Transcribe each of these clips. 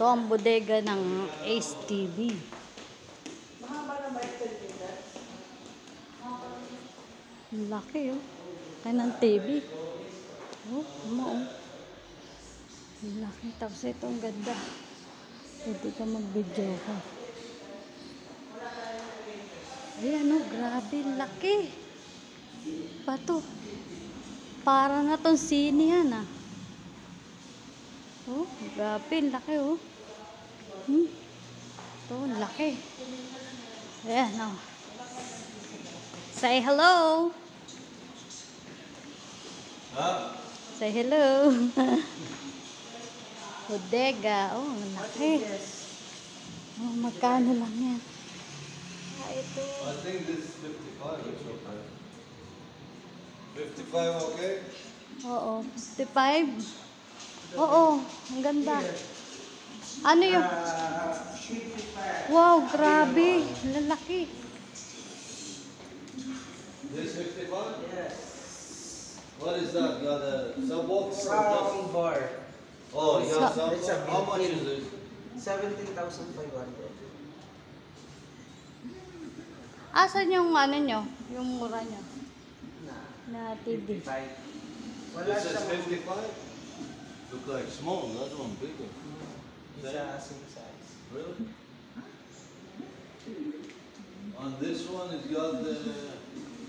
Ito ang bodega ng Ace TV. Ang laki oh. Kaya ng TV. Oh, oh. Ang laki. Tapos ito ang ganda. Pwede ka mag-video ka. Ayan oh, grabe. Laki. Pato. Para na tong sine yan ah. Oh, grabe. Laki oh. Ito, laki. Ayan oh. Say hello. Huh? Say hello. Bodega. Oh, laki. Oh, magkano lang yan? Ah, ito. I think this is 55 is okay. 55 okay? Oo. 55? Oo. Ang ganda. Ano yun? Wow, grabe. Lalaki. This 55? Yes. What is that? Got a subwoofer? Sound bar. Oh, you got So- subwoofer? It's a How much is built-in. it? 17,500. Asan yung ano nyo? Yung mura nyo? Na Na TV. 55. Wala This is siyang 55? Look like small, that one bigger. isa same size. Really? On this one, it's got the,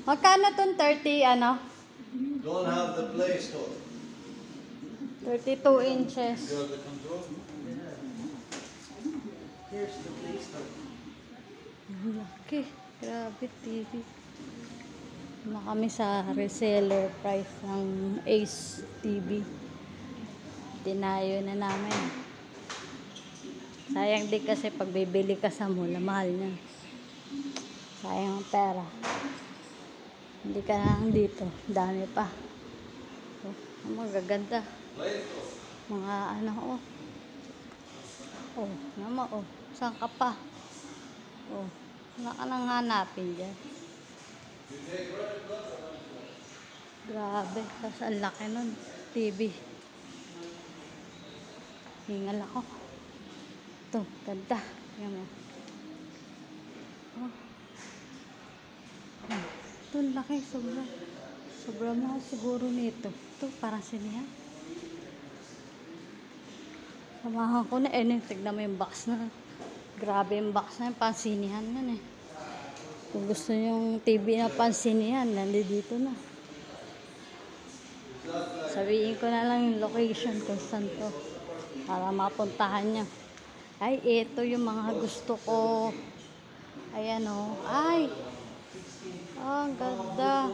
Magkano tong 30 ano? don't have the Play Store. 32 inches. You got the control? Here's the place to. Laki. Grabe TV. Na kami sa reseller price ng Ace TV. Tinayo na namin. Sayang din kasi pag bibili ka sa mall, mahal niya. Sayang ang pera. Hindi ka lang dito. Dami pa. Oh, ang magaganda. Play Store. Mga ano, oh. Oh, naman, oh. Saan ka pa? Oh, wala ka nang hanapin dyan. Grabe. Tapos ang laki nun. TV. Hingal ako. Ito, ganda. Yan mo. Oh. Ito, ang laki. Sobra. Sobra mahal siguro nito. Ito, parang sinihan. Samahan ko na. Tignan mo yung box na. Grabe yung box na yung pansinihan yan eh. Kung gusto yung TV na pansinihan, nandito na. Sabihin ko na lang yung location kung saan to. Para mapuntahan niya. Ay, ito yung mga gusto ko. Ayan o. Ay! Oh, ang ganda.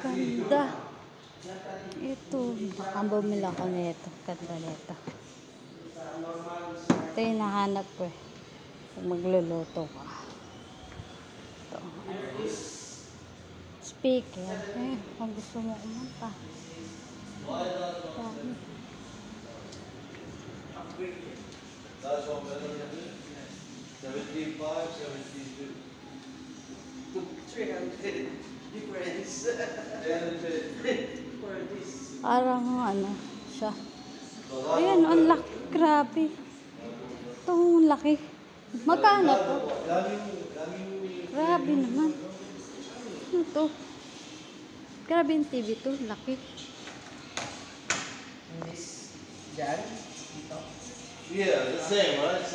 Ganda. Ito. Baka bumili ako nito. Ganda nito. Ito yung nahanap ko eh. Pag magluluto ka. Ito. Speaker. Eh, kung gusto mo kumanta. Dami. That's one better than this? 75, 72. 300 difference. And For this. Parang ano siya. Ayan, ang laki. Grabe. Ito, ang laki. Magkano to? Grabe naman. Ano to? Grabe yung TV to. Laki. This dyan. Dito. yeah, the same, right?